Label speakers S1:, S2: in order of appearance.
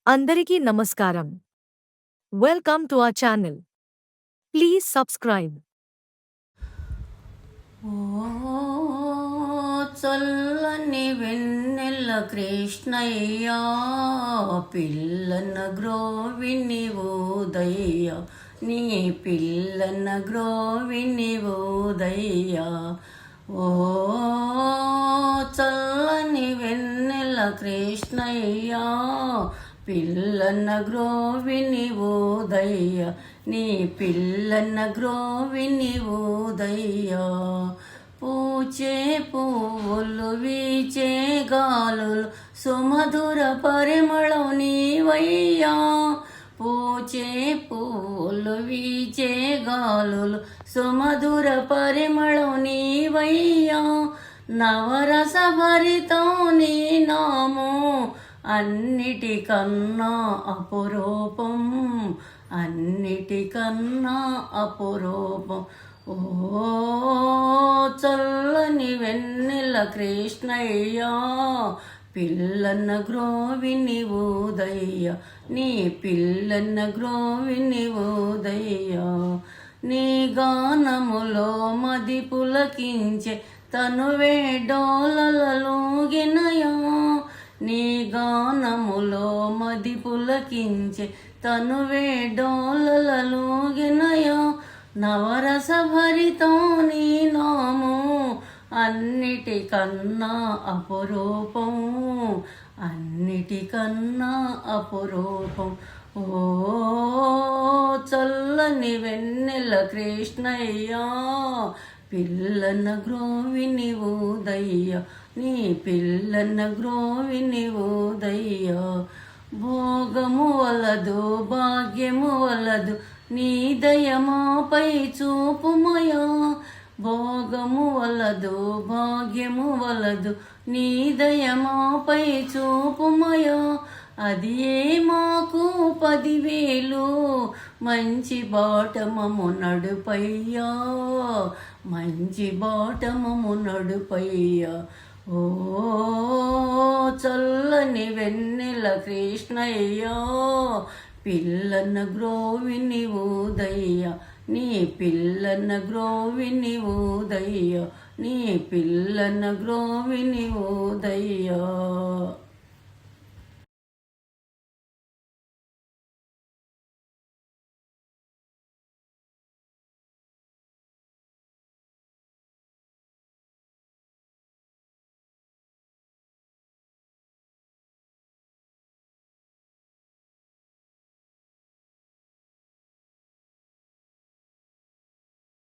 S1: అందరికీ నమస్కారం. Welcome to our channel. Please subscribe.
S2: ఓ చల్లని వెన్నెల కృష్ణయ్య పిల్లన గ్రోవిని ఓదయ్య నీ పిల్లన గ్రోవిని ఓదయ్య ఓ చల్లని వెన్నెల కృష్ణయ్య పిల్లన గ్రోవిని ఓదయ్య నీ పిల్లన గ్రోవిని ఓదయ్య పూచే పువ్వులు వీచే గాలులు సుమధుర పరిమళం నీవయ్యా పూచే పువ్వులు వీచే గాలులు సుమధుర పరిమళం నీవయ్యా నవరస భరితం నీ నామో అన్నిటికన్నా అపురూపం అన్నిటికన్నా అపురూపం ఓ చల్లని వెన్నెల కృష్ణయ్య పిల్లన్న గ్రోవిని ఓదయ్య నీ పిల్లన్న గ్రోవిని ఓదయ్య నీ గానములో మది పులకించే తనువే డోలలలోగినయా నీ గానములో మది పులకించే తనువే డోలలలోగినయా నవరస భరితం నీ నామో అన్నిటికన్నా అపురూపం అన్నిటికన్నా అపురూపం ఓ చల్లని వెన్నెల కృష్ణయ్య పిల్లన గ్రోవిని ఓదయ్య నీ పిల్లన గ్రోవిని ఓదయ్య భోగము వలదు భాగ్యము వలదు నీ దయమాపై చూపుమయా భోగము వలదు భాగ్యము వలదు నీ దయమాపై చూపుమయా అది ఏ మాకు 10,000 మంచి బాటమము నడుపయ్యా మంచి బాటమము నడుపయ్యా ఓ చల్లని వెన్నెల కృష్ణయ్య పిల్లన గ్రోవిని ఓదయ్య నీ పిల్లన గ్రోవిని ఓదయ్య నీ పిల్లన గ్రోవిని ఓదయ్య